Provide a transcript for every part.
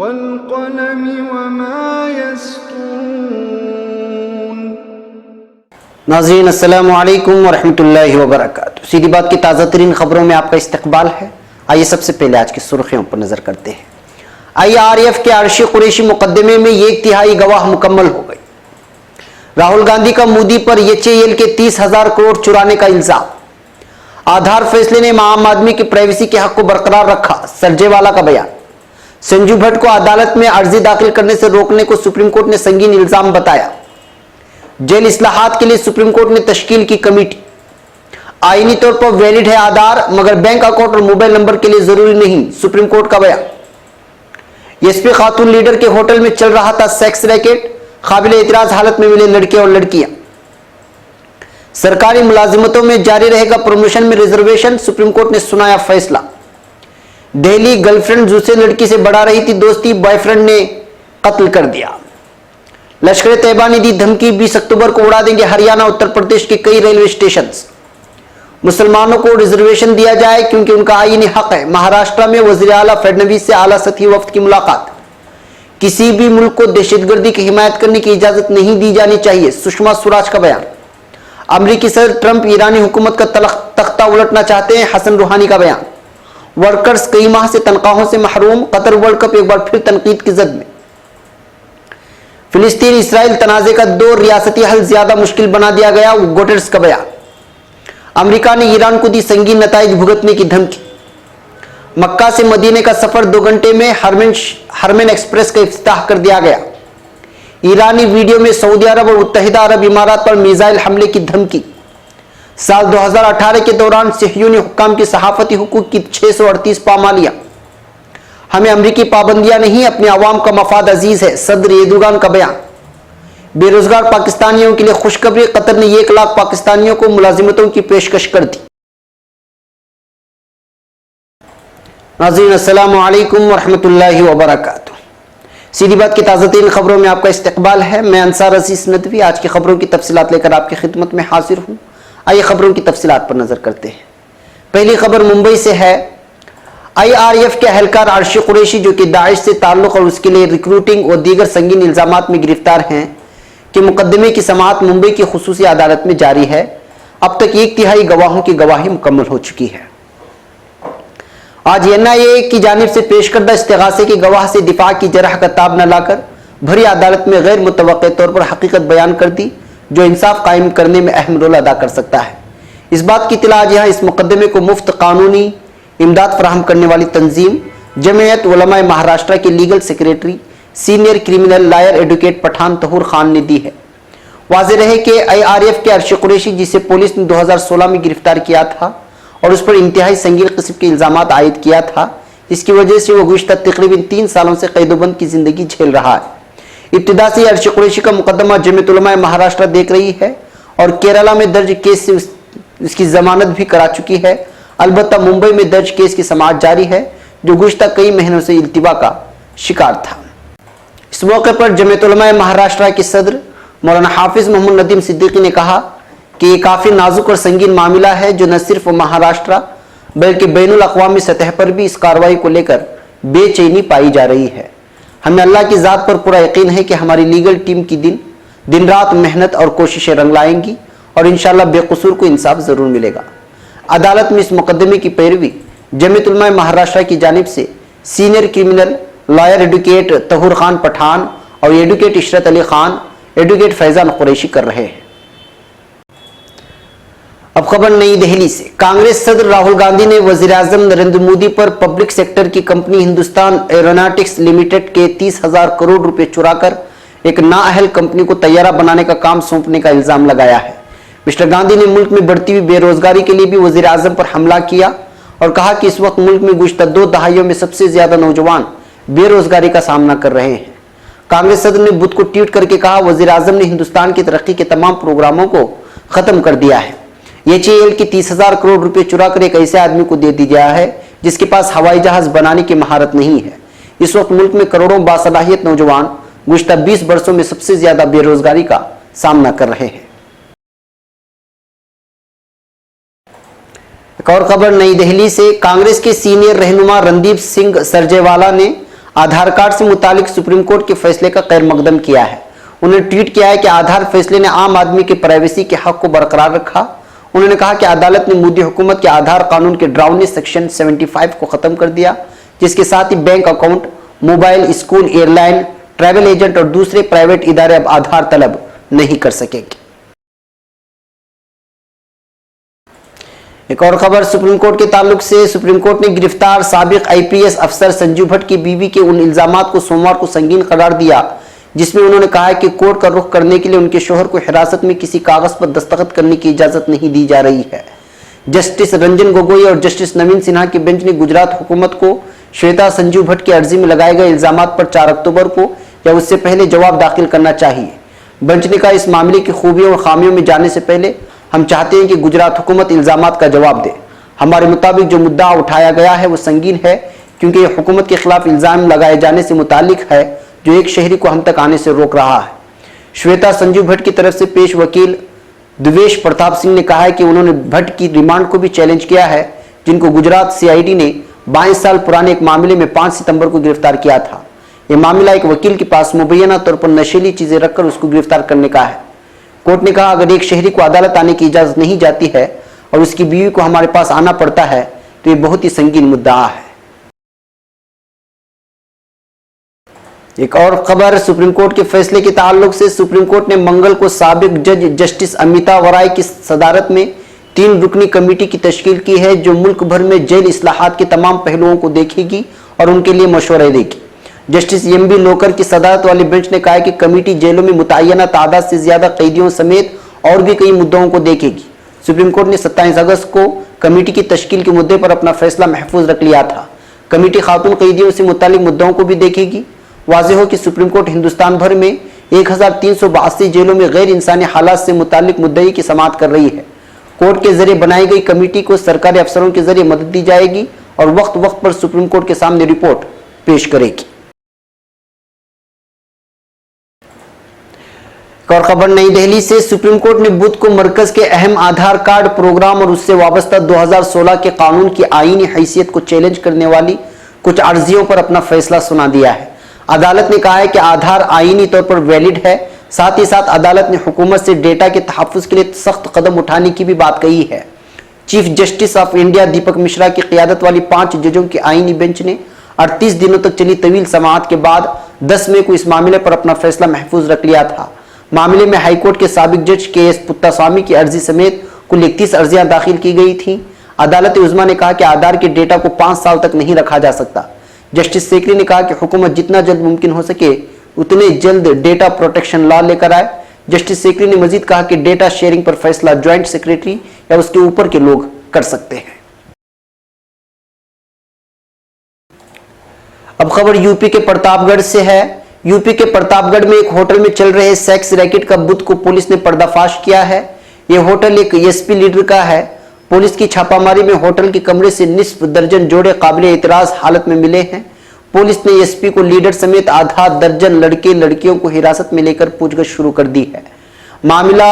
والقلم وما يسطرون۔ ناظرین السلام علیکم ورحمۃ اللہ وبرکاتہ۔ سیدھی بات کی تازہ ترین خبروں میں آپ کا استقبال ہے۔ آئیے سب سے پہلے آج کی سرخیوں پر نظر کرتے ہیں۔ IRF کے عرشی قریشی مقدمے میں 1/3 گواہ مکمل ہو گئی۔ راہل گاندھی کا مودی پر HAL کے 30,000 کروڑ چرانے کا الزام۔ آدھار فیصلے نے عام آدمی کی پرائیویسی کے حق کو برقرار رکھا، سرجیوالا کا بیان۔ سنجو بھٹ کو عدالت میں عرضی داخل کرنے سے روکنے کو سپریم کورٹ نے سنگین الزام بتایا۔ جیل اصلاحات کے لیے سپریم کورٹ نے تشکیل کی کمیٹی۔ آئینی طور پر ویلڈ ہے آدھار مگر بینک اکاؤنٹ اور موبائل نمبر کے لیے ضروری نہیں، سپریم کورٹ کا بیان۔ SP خاتون لیڈر کے ہوٹل میں چل رہا تھا سیکس ریکٹ، قابل اعتراض حالت میں ملے لڑکے اور لڑکیاں۔ سرکاری ملازمتوں میں جاری رہے گا پروموشن میں ریزرویشن، سپریم کورٹ نے سنایا فیصلہ۔ دہلی گرل فرینڈ دوسرے لڑکی سے بڑھا رہی تھی دوستی، بوائے فرینڈ نے قتل کر دیا۔ لشکر طیبہ نے دی دھمکی 20 اکتوبر کو اڑا دیں گے ہریانہ اتر پردیش کے کئی ریلوے اسٹیشنز۔ مسلمانوں کو ریزرویشن دیا جائے کیونکہ ان کا آئینی حق ہے۔ مہاراشٹر میں وزیر اعلیٰ فڈنویس سے اعلیٰ سطحی وفد کی ملاقات۔ کسی بھی ملک کو دہشت گردی کی حمایت کرنے کی اجازت نہیں دی جانی چاہیے، سشما سوراج کا بیان۔ امریکی صدر ٹرمپ ایرانی حکومت کا تختہ الٹنا چاہتے ہیں، حسن روحانی کا بیان۔ ورکرز کئی ماہ سے تنخواہوں سے محروم، قطر ورلڈ کپ ایک بار پھر تنقید کی زد میں۔ فلسطین اسرائیل تنازع کا 2 ریاستی حل زیادہ مشکل بنا دیا گیا، گوٹرس کا بیان۔ امریکہ نے ایران کو دی سنگین نتائج بھگتنے کی دھمکی۔ مکہ سے مدینے کا سفر 2 گھنٹے میں ہرمین ایکسپریس کا افتتاح کر دیا گیا۔ ایرانی ویڈیو میں سعودی عرب اور متحدہ عرب امارات پر میزائل حملے کی دھمکی۔ سال 2018 کے دوران صہیونی حکام کی صحافتی حقوق کی 638 پامالیاں۔ ہمیں امریکی پابندیاں نہیں، اپنے عوام کا مفاد عزیز ہے، صدر ایردوغان کا بیان۔ بے روزگار پاکستانیوں کے لیے خوشخبری، قطر نے 1 لاکھ پاکستانیوں کو ملازمتوں کی پیشکش کر دی۔ ناظرین السلام علیکم ورحمۃ اللہ وبرکاتہ۔ سیدھی بات کی تازہ ترین خبروں میں آپ کا استقبال ہے۔ میں انصار عزیز ندوی آج کی خبروں کی تفصیلات لے کر آپ کی خدمت میں حاضر ہوں۔ آئیے خبروں کی تفصیلات پر نظر کرتے ہیں۔ پہلی خبر ممبئی سے ہے۔ IRF کے اہلکار عرشی قریشی جو کہ داعش سے تعلق اور اس کے لیے ریکروٹنگ اور دیگر سنگین الزامات میں گرفتار ہیں کہ مقدمے کی سماعت ممبئی کی خصوصی عدالت میں جاری ہے۔ اب تک 1/3 گواہوں کی گواہی مکمل ہو چکی ہے۔ آج NIA کی جانب سے پیش کردہ استغاثے کی گواہ سے دفاع کی جرح کا تاب نہ لا کر بھری عدالت میں غیر متوقع طور پر حقیقت بیان کر دی جو انصاف قائم کرنے میں اہم رول ادا کر سکتا ہے۔ اس بات کی اطلاع آج یہاں اس مقدمے کو مفت قانونی امداد فراہم کرنے والی تنظیم جمعیت علماء مہاراشٹر کے legal secretary senior criminal lawyer advocate Pathan Tahoor Khan نے دی ہے۔ واضح رہے کہ IRF کے عرشی قریشی جسے پولیس نے 2016 میں گرفتار کیا تھا اور اس پر انتہائی سنگین قسم کے الزامات عائد کیا تھا، اس کی وجہ سے وہ گزشتہ تقریباً 3 سالوں سے قید و بند کی زندگی جھیل رہا ہے۔ ابتدا سے عرشی قریشی کا مقدمہ جمعیت علماء مہاراشٹر دیکھ رہی ہے اور کیرالہ میں درج کیس سے اس کی ضمانت بھی کرا چکی ہے۔ البتہ ممبئی میں درج کیس کی سماعت جاری ہے جو گزشتہ کئی مہینوں سے التوا کا شکار تھا۔ اس موقع پر جمعیت علماء مہاراشٹر کے صدر مولانا حافظ محمد ندیم صدیقی نے کہا کہ یہ کافی نازک اور سنگین معاملہ ہے جو نہ صرف مہاراشٹر بلکہ بین الاقوامی سطح پر بھی اس کارروائی کو لے کر بے چینی پائی جا رہی ہے۔ ہمیں اللہ کی ذات پر پورا یقین ہے کہ ہماری لیگل ٹیم کی دن رات محنت اور کوششیں رنگ لائیں گی اور انشاءاللہ بے قصور کو انصاف ضرور ملے گا۔ عدالت میں اس مقدمے کی پیروی جمعیت علماء مہاراشٹر کی جانب سے senior criminal lawyer advocate Tahoor Khan Pathan اور ایڈوکیٹ عشرت علی خان، ایڈوکیٹ فیضان قریشی کر رہے ہیں۔ اب خبر نئی دہلی سے۔ کانگریس صدر راہل گاندھی نے وزیر اعظم نریندر مودی پر پبلک سیکٹر کی کمپنی ہندوستان ایروناٹکس لمیٹڈ کے 30,000 کروڑ روپے چرا کر ایک نااہل کمپنی کو طیارہ بنانے کا کام سونپنے کا الزام لگایا ہے۔ مسٹر گاندھی نے ملک میں بڑھتی ہوئی بے روزگاری کے لیے بھی وزیر اعظم پر حملہ کیا اور کہا کہ اس وقت ملک میں گزشتہ 2 دہائیوں میں سب سے زیادہ نوجوان بے روزگاری کا سامنا کر رہے ہیں۔ کانگریس صدر نے بدھ کو ٹویٹ کر کے کہا وزیر اعظم نے ہندوستان کی ترقی کے تمام پروگراموں کو ختم کر دیا ہے۔ HAL کی 30,000 کروڑ روپے چرا کر ایک ایسے آدمی کو دے دی گیا ہے جس کے پاس ہوائی جہاز بنانے کی مہارت نہیں ہے۔ اس وقت ملک میں کروڑوں باصلاحیت نوجوان گزشتہ 20 برسوں میں سب سے زیادہ بے روزگاری کا سامنا کر رہے ہیں۔ ایک اور خبر نئی دہلی سے۔ کانگریس کے سینئر رہنما رندیپ سنگھ سرجیوالا نے आधार कार्ड से मुतालिक सुप्रीम कोर्ट के फैसले का खैर मकदम किया है। उन्होंने ट्वीट किया है कि आधार फैसले ने आम आदमी के प्राइवेसी के हक को बरकरार रखा। उन्होंने कहा कि अदालत ने मोदी हुकूमत के आधार कानून के डरावने सेक्शन 75 को खत्म कर दिया, जिसके साथ ही bank account, mobile, school, airline, travel agent और दूसरे प्राइवेट इदारे अब आधार तलब नहीं कर सकेंगे। एक और खबर सुप्रीम कोर्ट के ताल्लुक से। सुप्रीम कोर्ट ने गिरफ्तार साबिक आईपीएस अफसर संजीव भट्ट की बीवी के उन इल्जामात को सोमवार को संगीन करार दिया जिसमें उन्होंने कहा है कि कोर्ट का रुख करने के लिए उनके शोहर को हिरासत में किसी कागज पर दस्तखत करने की इजाजत नहीं दी जा रही है। जस्टिस रंजन गोगोई और जस्टिस नवीन सिन्हा की बेंच ने गुजरात हुकूमत को श्वेता संजीव भट्ट की अर्जी में लगाए गए इल्जामात पर 4 अक्टूबर को या उससे पहले जवाब दाखिल करना चाहिए। बेंच ने कहा, इस मामले की खूबियों और खामियों में जाने से पहले हम चाहते हैं कि गुजरात हुकूमत इल्जामात का जवाब दे। हमारे मुताबिक जो मुद्दा उठाया गया है वो संगीन है, क्योंकि यह हुकूमत के खिलाफ इल्जाम लगाए जाने से मुतालिक है जो एक शहरी को हम तक आने से रोक रहा है। श्वेता संजीव भट्ट की तरफ से पेश वकील द्वेष प्रताप सिंह ने कहा है कि उन्होंने भट्ट की रिमांड को भी चैलेंज किया है, जिनको गुजरात सीआईडी ने 22 साल पुराने एक मामले में 5 सितंबर को गिरफ्तार किया था। यह मामला एक वकील के पास मुबैना तौर पर नशीली चीजें रखकर उसको गिरफ्तार करने का है। कोर्ट ने कहा, अगर एक शहरी को अदालत आने की इजाजत नहीं जाती है और उसकी बीवी को हमारे पास आना पड़ता है तो ये बहुत ही संगीन मुद्दा है। एक और खबर सुप्रीम कोर्ट के फैसले के ताल्लुक से। सुप्रीम कोर्ट ने मंगल को साबिक जज जस्टिस अमिता वराय की सदारत में 3 रुकनी कमेटी की तश्कील की है जो मुल्क भर में जेल इस्लाहात के तमाम पहलुओं को देखेगी और उनके लिए मशवरे देगी। Justice MB. लोकर की सदारत वाली बेंच ने कहा कि कमेटी जेलों में मुतय्यना तादाद से ज्यादा कैदियों समेत और भी कई मुद्दों को देखेगी। सुप्रीम कोर्ट ने 27 अगस्त को कमेटी की तश्कील के मुद्दे पर अपना फैसला महफूज रख लिया था। कमेटी खातून कैदियों से मुतालिक मुद्दों को भी देखेगी। वाज़ेह हो कि सुप्रीम कोर्ट हिंदुस्तान भर में 1382 जेलों में गैर इंसानी हालात से मुतालिक मुद्दई की समाअत कर रही है। कोर्ट के जरिए बनाई गई कमेटी को सरकारी अफसरों के जरिए मदद दी जाएगी और वक्त वक्त पर सुप्रीम कोर्ट के सामने रिपोर्ट पेश करेगी। और खबर नई दिल्ली से। सुप्रीम कोर्ट ने बुध को मरकज के अहम आधार कार्ड प्रोग्राम और उससे वाबस्ता 2016 के कानून की आईनी हैसियत को चैलेंज करने वाली कुछ अर्जियों पर अपना फैसला सुना दिया है। अदालत ने कहा है कि आधार आईनी तौर पर वैलिड है। साथ ही साथ अदालत ने हुकूमत से डेटा के तहफ़्फ़ुज़ के लिए सख्त कदम उठाने की भी बात कही है। चीफ जस्टिस ऑफ इंडिया दीपक मिश्रा की क़ियादत वाली 5 जजों की आईनी बेंच ने 38 दिनों तक चली तवील समाअत के बाद 10 मई को इस मामले पर अपना फैसला महफूज रख लिया था। मामले में हाईकोर्ट के साबिक जज के.एस. पुत्तास्वामी की अर्जी समेत कुल 31 अर्जियां दाखिल की गई थीं। अदालत उज़्मा ने कहा कि आधार के डेटा को 5 साल तक नहीं रखा जा सकता। जस्टिस सीकरी ने कहा कि हुकूमत जितना जल्द मुमकिन हो सके उतने जल्द डेटा प्रोटेक्शन लॉ लेकर आए। जस्टिस सीकरी ने मजीद कहा कि डेटा शेयरिंग पर फैसला ज्वाइंट सेक्रेटरी या उसके ऊपर के लोग कर सकते हैं। अब खबर यूपी के प्रतापगढ़ से है। यूपी के प्रतापगढ़ में एक होटल में चल रहे सेक्स रैकेट का बुध को पुलिस ने पर्दाफाश किया है। यह होटल एक एसपी लीडर का है। पुलिस की छापामारी में होटल के कमरे से निस्फ दर्जन जोड़े काबिले एतराज हालत में मिले हैं। पुलिस ने एसपी को लीडर समेत आधा दर्जन लड़के लड़कियों को हिरासत में लेकर पूछताछ शुरू कर दी है। मामला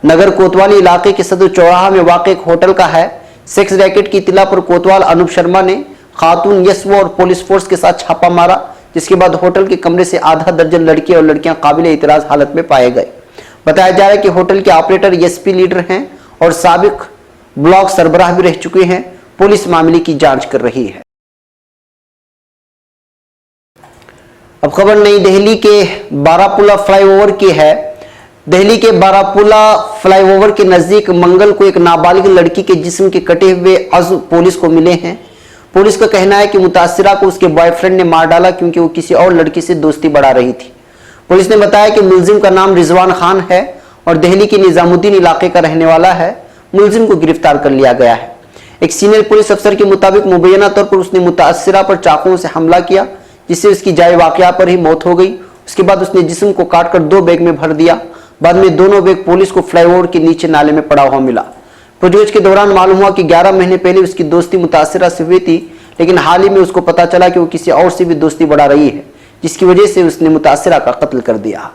नगर कोतवाली इलाके के सदर चौराहा में वाक़ एक होटल का है। सेक्स रैकेट की इत्तला पर कोतवाल अनूप शर्मा ने खातून यशवो और पुलिस फोर्स के साथ छापा मारा, जिसके बाद होटल के कमरे से आधा दर्जन लड़के और लड़कियां काबिले इतराज हालत में पाए गए। बताया जा रहा है कि होटल के ऑपरेटर एसपी लीडर हैं और साबिक ब्लॉक सरबराह भी रह चुके हैं। पुलिस मामले की जांच कर रही है। अब खबर नई दिल्ली के बारापुला फ्लाईओवर की है। दिल्ली के बारापुला फ्लाईओवर के नजदीक मंगल को एक नाबालिग लड़की के जिस्म के कटे हुए अज़्व पुलिस को मिले हैं। पुलिस का कहना है कि मुतासिरा को उसके बॉयफ्रेंड ने मार डाला क्योंकि वो किसी और लड़की से दोस्ती बढ़ा रही थी। पुलिस ने बताया कि मुलजिम का नाम रिजवान खान है और दिल्ली के निजामुद्दीन इलाके का रहने वाला है। मुलजिम को गिरफ्तार कर लिया गया है। एक सीनियर पुलिस अफसर के मुताबिक मुबैना तौर पर उसने मुतासिरा पर चाकुओं से हमला किया, जिससे उसकी जाए वाकया पर ही मौत हो गई। उसके बाद उसने जिस्म को काटकर 2 बैग में भर दिया। बाद में दोनों बैग पुलिस को फ्लाईओवर के नीचे नाले में पड़ा हुआ मिला। पूछताछ के दौरान मालूम हुआ कि 11 महीने पहले उसकी दोस्ती मुतासिरा से हुई थी, लेकिन हाल ही में उसको पता चला कि वो किसी और से भी दोस्ती बढ़ा रही है, जिसकी वजह से उसने मुतासिरा का कत्ल कर दिया।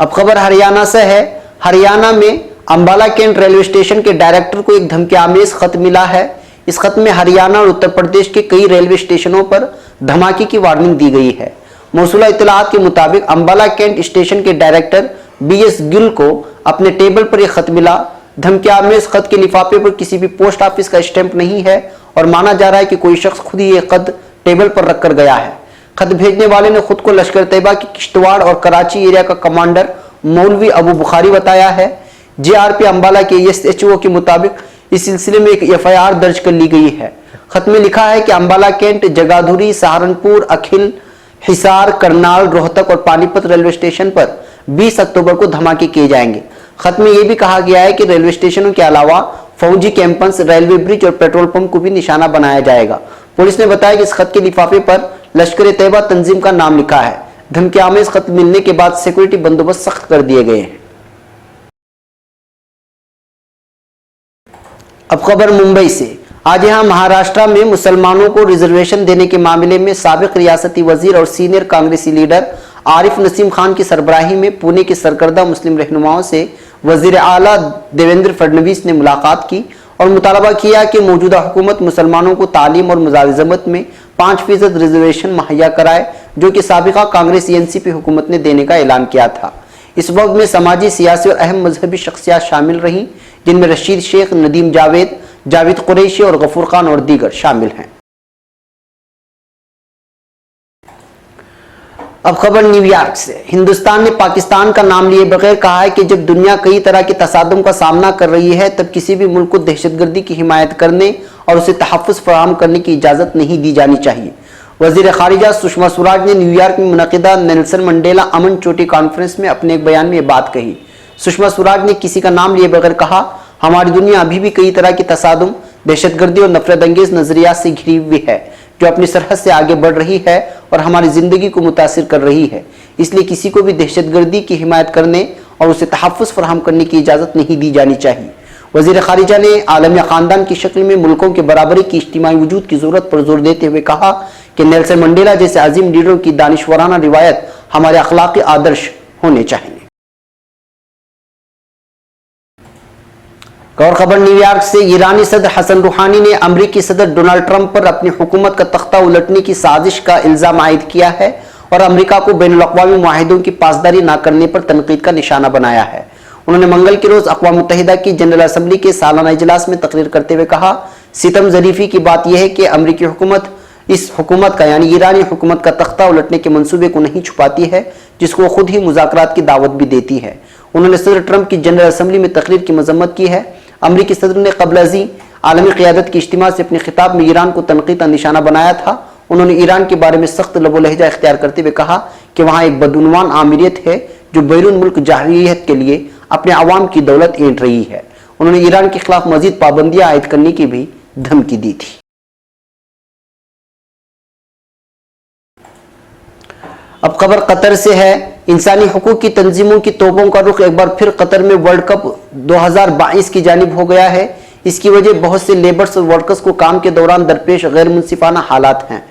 अब खबर हरियाणा से है। हरियाणा में अंबाला कैंट रेलवे स्टेशन के डायरेक्टर को एक धमकीआमेज खत मिला है। इस खत में हरियाणा और उत्तर प्रदेश के कई रेलवे स्टेशनों पर धमाके की वार्निंग दी गई है। मौसूला इत्तलात के मुताबिक अंबाला कैंट स्टेशन के डायरेक्टर BS गिल को अपने टेबल पर यह खत मिला। धमकियां में इस खत के लिफाफे पर किसी भी पोस्ट ऑफिस का स्टैंप नहीं है और माना जा रहा है कि कोई शख्स खुद ही यह खत टेबल पर रखकर गया है। खत भेजने वाले ने खुद को लश्कर तैयबा की किश्तवाड़ और कराची एरिया का कमांडर मौलवी अबू बुखारी बताया है। JRP अंबाला के SHO के मुताबिक इस सिलसिले में एक FIR दर्ज कर ली गई है। खत में लिखा है कि अंबाला कैंट, जगाधुरी, सहारनपुर, अखिल, हिसार, करनाल, रोहतक और पानीपत रेलवे स्टेशन पर 20 अक्टूबर को धमाके किए जाएंगे। खत में यह भी कहा गया है कि रेलवे स्टेशनों के अलावा फौजी कैंपस, रेलवे ब्रिज और पेट्रोल पंप को भी निशाना बनाया जाएगा। पुलिस ने बताया कि इस खत के लिफाफे पर लश्कर तैयबा तंजीम का नाम लिखा है। धमकियां में इस खत मिलने के बाद सिक्योरिटी बंदोबस्त सख्त कर दिए गए हैं। अब खबर मुंबई से। आज यहां महाराष्ट्र में मुसलमानों को रिजर्वेशन देने के मामले में साबिक रियासती वजीर और सीनियर कांग्रेसी लीडर आरिफ नसीम खान की सरबराही में पुणे के सरकर्दा मुस्लिम रहनुमाओं से वजीर आला देवेंद्र फडणवीस ने मुलाकात की और मुतालबा किया कि मौजूदा हुकूमत मुसलमानों को तालीम और मुलाजमत में 5% रिजर्वेशन मुहैया कराए, जो कि साबिका कांग्रेस NCP हुकूमत ने देने का ऐलान किया था। इस वक्त में समाजी, सियासी और अहम मजहबी शख्सियात शामिल रहीं, जिनमें रशीद शेख, नदीम जावेद, जावेद कुरैशी और गफूर खान और दीगर शामिल हैं। अब खबर न्यूयॉर्क से। हिंदुस्तान ने पाकिस्तान का नाम लिए बगैर कहा है कि जब दुनिया कई तरह के तसादुम का सामना कर रही है, तब किसी भी मुल्क को दहशतगर्दी की हिमायत करने और उसे तहफ़्फ़ुज़ फराहम करने की इजाज़त नहीं दी जानी चाहिए। वज़ीर ख़ारिजा सुषमा स्वराज ने न्यूयॉर्क में मुनक़िदा नेल्सन मंडेला अमन चोटी कॉन्फ्रेंस में अपने एक बयान में ये बात कही। सुषमा स्वराज ने किसी का नाम लिए बगैर कहा, हमारी दुनिया अभी भी कई तरह की तसादुम, दहशतगर्दी और नफरत अंगेज नजरियात से घिरी हुई है, जो अपनी सरहद से आगे बढ़ रही है और हमारी जिंदगी को मुतासिर कर रही है। इसलिए किसी को भी दहशतगर्दी की हिमायत करने और उसे तहफ़्फ़ुज़ फराहम करने की इजाज़त नहीं दी जानी चाहिए। वज़ीर ख़ारिजा ने आलमी ख़ानदान की शक्ल में मुल्कों के बराबरी की इज्तिमाई वजूद की ज़रूरत पर जोर देते हुए कहा कि नेल्सन मंडेला जैसे अजीम लीडरों की दानिशवराना रिवायत हमारे अखलाकी आदर्श होने चाहिए। और खबर न्यूयॉर्क से। ईरानी सदर हसन रूहानी ने अमरीकी सदर डोनाल्ड ट्रंप पर अपनी हुकूमत का तख्ता उलटने की साजिश का इल्ज़ाम आयद किया है और अमरीका को बैनुल-अक़वामी मुआहिदों की पासदारी न करने पर तनकीद का निशाना बनाया है। उन्होंने मंगल के रोज अक़वाम मुत्तहिदा की जनरल असम्बली के सालाना इजलास में तकरीर करते हुए कहा, सितम ज़रीफ़ी की बात यह है कि अमरीकी हुकूमत इस हुकूमत का यानी ईरानी हुकूमत का तख्ता उलटने के मंसूबे को नहीं छुपाती है, जिसको खुद ही मुज़ाकरात की दावत भी देती है। उन्होंने सदर ट्रंप की जनरल असम्बली में तकरीर की मजम्मत की है। अमरीकी सदर ने क़ब्ल अज़ीं आलमी क़ियादत की इज्तिमा से अपने खिताब में ईरान को तनक़ीद का निशाना बनाया था। उन्होंने ईरान के बारे में सख्त लबो लहजा इख्तियार करते हुए कहा कि वहाँ एक बदउनवान आमिरियत है जो बैरून मुल्क जाहिलियत के लिए अपने अवाम की दौलत ऐंठ रही है। उन्होंने ईरान के खिलाफ मजीद पाबंदियां आयद करने की भी धमकी दी थी। अब खबर कतर से है। इंसानी हुकूक की तंजीमों की तोपों का रुख एक बार फिर कतर में वर्ल्ड कप 2022 की जानिब हो गया है। इसकी वजह बहुत से लेबर्स और वर्कर्स को काम के दौरान दरपेश गैर मुनसिफाना हालात हैं।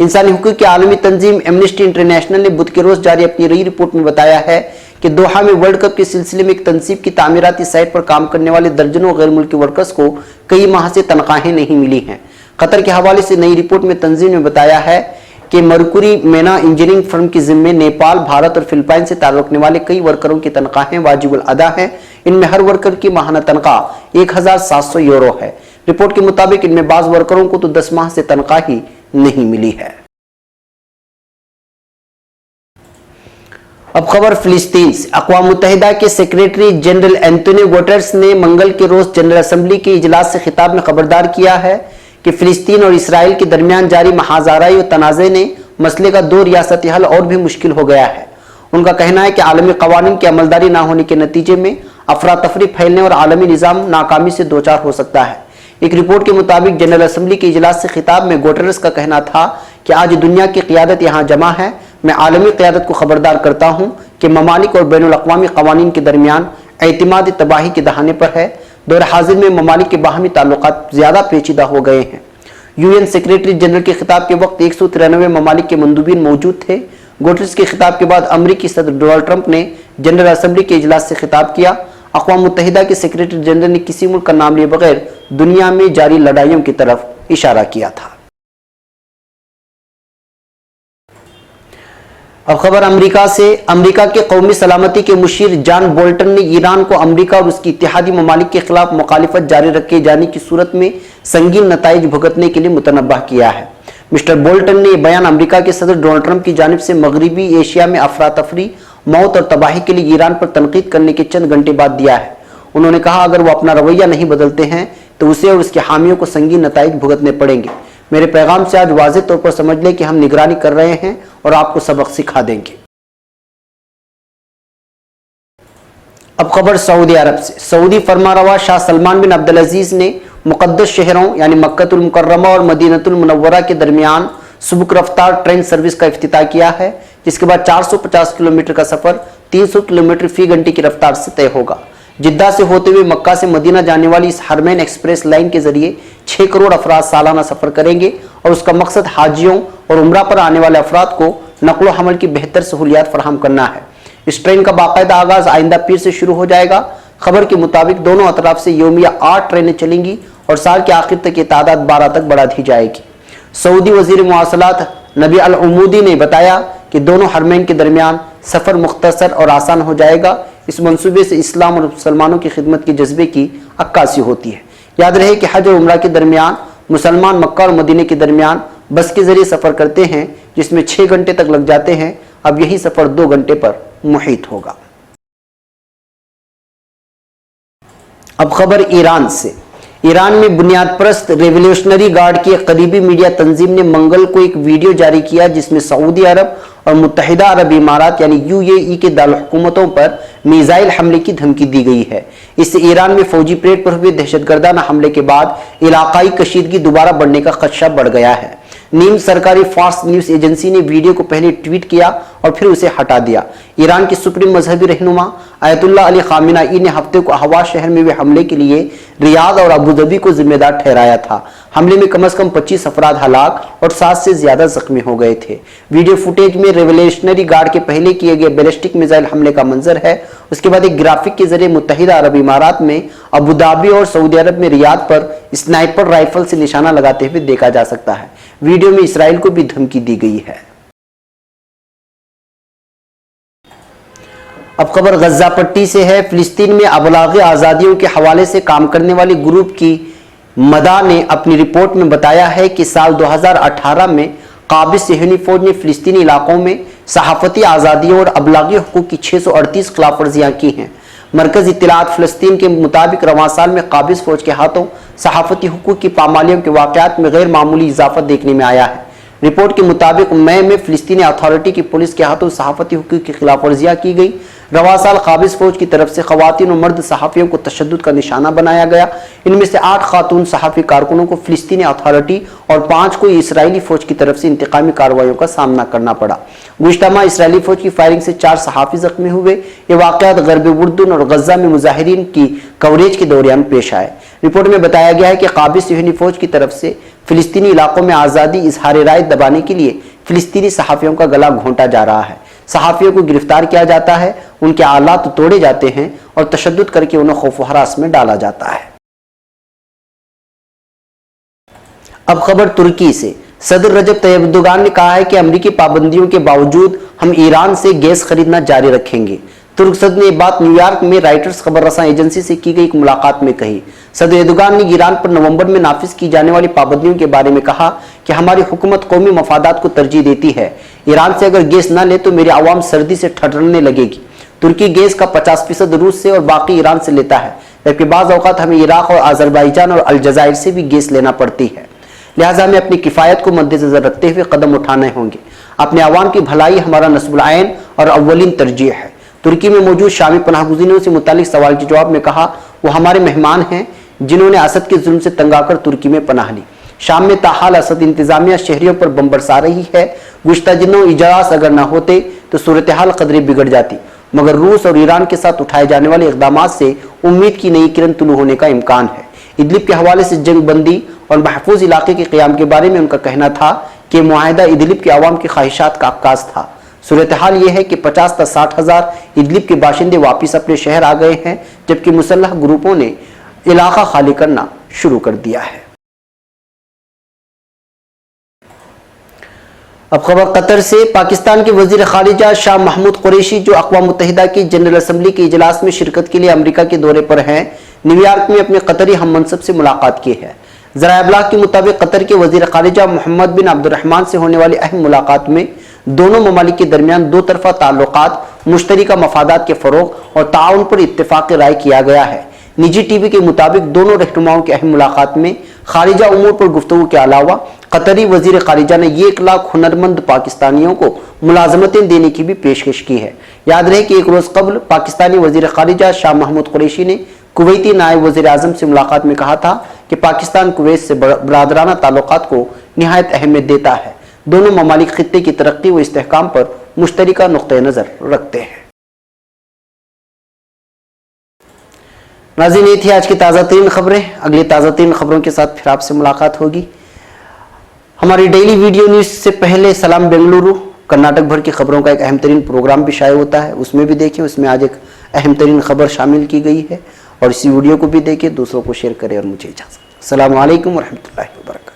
इंसानी हुकूक की आलमी तंजीम एमनेस्टी इंटरनेशनल ने बुध के रोज जारी अपनी नई रिपोर्ट में बताया है कि दोहा में वर्ल्ड कप के सिलसिले में एक तंसीब की तामीराती साइट पर काम करने वाले दर्जनों गैर मुल्की वर्कर्स को कई माह से तनख्वाहें नहीं मिली हैं। कतर के हवाले से नई रिपोर्ट में तंजीम ने बताया है कि मरकुरी मेना इंजीनियरिंग फर्म के जिम्मे नेपाल, भारत और फिलिपाइन से ताल्लुक रखने वाले कई वर्करों की तनख्वाहें वाजिबुल अदा हैं। इनमें हर वर्कर की माहाना तनख्वाह 1700 यूरो है। रिपोर्ट के मुताबिक इनमें बाज वर्करों को तो 10 माह से तनख्वाह ही नहीं मिली है। अब खबर फिलिस्तीन से। अक़वाम मुत्तहिदा के सेक्रेटरी जनरल एंटोनियो गुटेरेस ने मंगल के रोज जनरल असम्बली के इजलास से खिताब में खबरदार किया है कि फिलिस्तीन और इसराइल के दरमियान जारी महाजाराई और तनाज़े ने मसले का 2 रियासती हल और भी मुश्किल हो गया है। उनका कहना है कि आलमी कवानीन की अमलदारी ना होने के नतीजे में अफरा तफरी फैलने और आलमी निज़ाम नाकामी से दो चार हो सकता है। एक रिपोर्ट के मुताबिक जनरल असम्बली के इजलास से खिताब में गुटेरेस का कहना था कि आज दुनिया की क़ियादत यहाँ जमा है। मैं आलमी क़ियादत को खबरदार करता हूँ कि ममालिक और बैनुल-अक़वामी क़वानीन के दरमियान एतमाद तबाही के दहाने पर है। दौर हाजिर में ममालिक के बाहमी ताल्लुकात ज़्यादा पेचीदा हो गए हैं। UN सेक्रेटरी जनरल के खिताब के वक्त 193 ममालिक के मंदूबीन मौजूद थे। गुटेरेस के खिताब के बाद अमरीकी सदर डोनाल्ड ट्रंप ने जनरल असम्बली के इजलास से खिताब किया। अक़वाम मुत्तहिदा के सेक्रेटरी जनरल ने किसी मुल्क का नाम लिए बगैर दुनिया में जारी लड़ाइयों की तरफ इशारा किया था। अब खबर अमेरिका से। अमेरिका के कौमी सलामती के मुशीर जॉन बोल्टन ने ईरान को अमेरिका और उसकी इत्तेहादी ममालिक के खिलाफ मुखालिफत जारी रखे जाने की सूरत में संगीन नताइज भुगतने के लिए मुतनब्बह किया है। मिस्टर बोल्टन ने यह बयान अमेरिका के सदर डोनाल्ड ट्रंप की जानिब से मगरबी एशिया में अफरा तफरी, मौत और तबाही के लिए ईरान पर तनकीद करने के चंद घंटे बाद दिया है। उन्होंने कहा, अगर वो अपना रवैया नहीं बदलते हैं तो उसे और उसके हामियों को संगीन नताइज भुगतने पड़ेंगे। मेरे पैगाम से आज वाज़ेह तौर पर समझ लें कि हम निगरानी कर रहे हैं और आपको सबक सिखा देंगे। अब खबर सऊदी अरब से। सऊदी फरमारवा शाह सलमान बिन अब्दुल अजीज ने मुकद्दस शहरों यानी मक्कतुल मुकर्रमा और मदीनतुल मुनव्वरा के दरमियान सुबुक रफ्तार ट्रेन सर्विस का इफ्तिताह किया है, जिसके बाद 450 किलोमीटर का सफर 300 किलोमीटर फी घंटे की रफ्तार से तय होगा। जिद्दा से होते हुए मक्का से मदीना जाने वाली इस हरमैन एक्सप्रेस लाइन के जरिए 6 करोड़ अफराद सालाना सफर करेंगे और उसका मकसद हाजियों और उम्रा पर आने वाले अफराद को नकलो हमल की बेहतर सहूलियात फराहम करना है। इस ट्रेन का बाकायदा आगाज आइंदा पीर से शुरू हो जाएगा। खबर के मुताबिक दोनों अतराफ से यौमिया 8 ट्रेनें चलेंगी और साल के आखिर तक ये तादाद 12 तक बढ़ा दी जाएगी। सऊदी वजीर मुआसलात नबी अल उमूदी ने बताया कि दोनों हरमैन के दरमियान सफर मुख्तसर और आसान हो जाएगा। इस मंसूबे से इस्लाम और मुसलमानों की खिदमत के जज्बे की अक्कासी होती है। याद रहे कि हज और उम्रा के दरमियान मुसलमान मक्का और मदीने के दरमियान बस के जरिए सफर करते हैं, जिसमें 6 घंटे तक लग जाते हैं। अब यही सफर 2 घंटे पर मुहित होगा। अब खबर ईरान से। ईरान में बुनियाद परस्त रेवोल्यूशनरी गार्ड की एक करीबी मीडिया तंजीम ने मंगल को एक वीडियो जारी किया, जिसमें सऊदी अरब और मुत्तहिदा अरब इमारात यानी UAE के दारुल हुकूमतों पर मिसाइल हमले की धमकी दी गई है। इससे ईरान में फौजी परेड पर हुए दहशतगर्दाना हमले के बाद इलाकाई कशीदगी दोबारा बढ़ने का खदशा बढ़ गया है। नीम सरकारी फार्स न्यूज एजेंसी ने वीडियो को पहले ट्वीट किया और फिर उसे हटा दिया। ईरान के सुप्रीम मजहबी रहनुमा आयतुल्लाह अली खामेनेई ने हफ्ते को अहवा शहर में हुए हमले के लिए रियाद और अबू धाबी को जिम्मेदार ठहराया था। हमले में कम से कम 25 अफराद हलाक और 7 से ज्यादा जख्मी हो गए थे। वीडियो फुटेज में रेवोल्यूशनरी गार्ड के पहले किए गए बैलिस्टिक मिसाइल हमले का मंजर है। उसके बाद एक ग्राफिक के जरिए मुत्तहिदा अरब इमारात में अबू धाबी और सऊदी अरब में रियाद पर स्नाइपर राइफल से निशाना लगाते हुए देखा जा सकता है। वीडियो में इसराइल को भी धमकी दी गई है। अब खबर गज्जा पट्टी से है। फिलिस्तीन में अबलागी आज़ादियों के हवाले से काम करने वाली ग्रुप की मदा ने अपनी रिपोर्ट में बताया है कि साल 2018 में काबिज सिहनी फौज ने फिलिस्तीनी इलाकों में सहाफती आज़ादियों और अबलागी हुकूक की 638 खिलाफ वर्जियाँ की हैं। मरकज़ इत्तलात फ़लस्तीन के मुताबिक रवां साल में काबिज फौज के हाथों सहाफती हुकूक की पामालियों के वाक़यात में गैर मामूली इजाफा देखने में आया है। रिपोर्ट के मुताबिक मई में फिलिस्तीनी अथॉरिटी की पुलिस के हाथों सहाफती हुकूक की खिलाफ वर्जियाँ की गई। रवां साल काबिज फौज की तरफ से खवातीन और मर्द सहाफ़ियों को तशद्दुद का निशाना बनाया गया। इनमें से 8 खातून सहाफ़ी कारकुनों को फिलिस्तीनी अथॉरिटी और 5 को इसराइली फौज की तरफ से इंतकामी कार्रवाइयों का सामना करना पड़ा। गुज़श्ता माह इसराइली फौज की फायरिंग से 4 सहाफ़ी जख्मी हुए। ये वाक़यात ग़र्ब उर्दुन और गज़्ज़ा में मुजाहिरीन की कवरेज के दौरान पेश आए। रिपोर्ट में बताया गया है कि काबिज सिहनी फौज की तरफ से फिलिस्तीनी इलाकों में आज़ादी इजहार राय दबाने के लिए फिलिस्तीनी सहाफ़ियों का गला घोंटा जा रहा है। सहाफ़ियों को गिरफ्तार किया जाता है, उनके आलात तोड़े जाते हैं और तशद्दुद करके उन्हें खौफ व हरास में डाला जाता है। अब खबर तुर्की से। सदर रजब तैयब एर्दोगान ने कहा है कि अमरीकी पाबंदियों के बावजूद हम ईरान से गैस खरीदना जारी रखेंगे। तुर्क सदर ने यह बात न्यूयॉर्क में राइटर्स खबर रसां एजेंसी से की गई एक मुलाकात में कही। सदर एर्दोगान ने ईरान पर नवंबर में नाफिज की जाने वाली पाबंदियों के बारे में कहा कि हमारी हुकूमत कौमी मफादात को तरजीह देती है। ईरान से अगर गैस न ले तो मेरी आवाम सर्दी से ठठरने लगेगी। तुर्की गैस का 50% रूस से और बाकी ईरान से लेता है, जबकि बाज़ औक़ात हमें इराक और अज़रबैजान और अलजायर से भी गैस लेना पड़ती है। लिहाजा हमें अपनी किफ़ायत को मद्देनज़र रखते हुए कदम उठाने होंगे। अपने आवाम की भलाई हमारा नस्बुल आइन और अव्वलीन तरजीह है। तुर्की में मौजूद शामी पनाहगुज़ीनों से मुतालिक सवाल के जवाब में कहा, वो हमारे मेहमान हैं जिन्होंने असद के जुल्म से तंग आकर तुर्की में पनाह ली। शाम में ताहाल असद इंतजामिया शहरियों पर बम बरसा रही है। गुज़श्ता दिनों इजलास अगर न होते तो सूरत हाल कदरे बिगड़ जाती, मगर रूस और ईरान के साथ उठाए जाने वाले इक़दामात से उम्मीद की नई किरण तुलू होने का इम्कान है। इदलिब के हवाले से जंग बंदी और महफूज इलाके के क़याम के बारे में उनका कहना था कि मुआहिदा इदलिब के अवाम की ख्वाहिशात का अक्कास था। सूरत-ए-हाल ये है कि 50 से 60 हजार इदलिब के बाशिंदे वापस अपने शहर आ गए हैं, जबकि मुसल्लह ग्रुपों ने इलाका खाली करना शुरू कर दिया है। अब खबर कतर से। पाकिस्तान के वजीर खारिजा शाह महमूद कुरैशी, जो अक़वाम मुत्तहिदा की जनरल असम्बली के इजलास में शिरकत के लिए अमेरिका के दौरे पर हैं, न्यूयॉर्क में अपने कतरी हम मनसब से मुलाकात की है। ज़राए इब्लाग के मुताबिक कतर के वजीर खारिजा मोहम्मद बिन अब्दुर्रहमान से होने वाली अहम मुलाकात में दोनों ममालिक के दरमियान दो तरफा ताल्लुकात, मुश्तरका मफादात के फ़रोग़ और ताउन पर इत्तेफ़ाक़ राय किया गया है। निजी टीवी के मुताबिक दोनों रहनुमाओं की अहम मुलाकात में खारिजा उमूर पर गुफ्तगू के अलावा कतरी वजीर खारिजा ने 1 लाख हुनरमंद पाकिस्तानियों को मुलाजमतें देने की भी पेशकश की है। याद रहे कि एक रोज़ कबल पाकिस्तानी वजीर खारिजा शाह महमूद कुरैशी ने कुवैती नायब वज़ीर आज़म से मुलाकात में कहा था कि पाकिस्तान कुवैत से बरादराना ताल्लुकात को निहायत अहमियत देता है। दोनों ममालिक खित्ते की तरक्की व इस्तेहकाम पर मुश्तरका नुक्ते नज़र रखते हैं। नाज़रीन, ये थी आज की ताज़ा तरीन खबरें। अगली ताज़ा तरीन खबरों के साथ फिर आपसे मुलाकात होगी। हमारी डेली वीडियो न्यूज़ से पहले सलाम बेंगलुरु कर्नाटक भर की खबरों का एक अहम तरीन प्रोग्राम भी शाये होता है, उसमें भी देखें। उसमें आज एक अहम तरीन खबर शामिल की गई है और इसी वीडियो को भी देखें, दूसरों को शेयर करें और मुझे इजाज़त। अस्सलामु अलैकुम वरहमतुल्लाहि वबरकातुहू।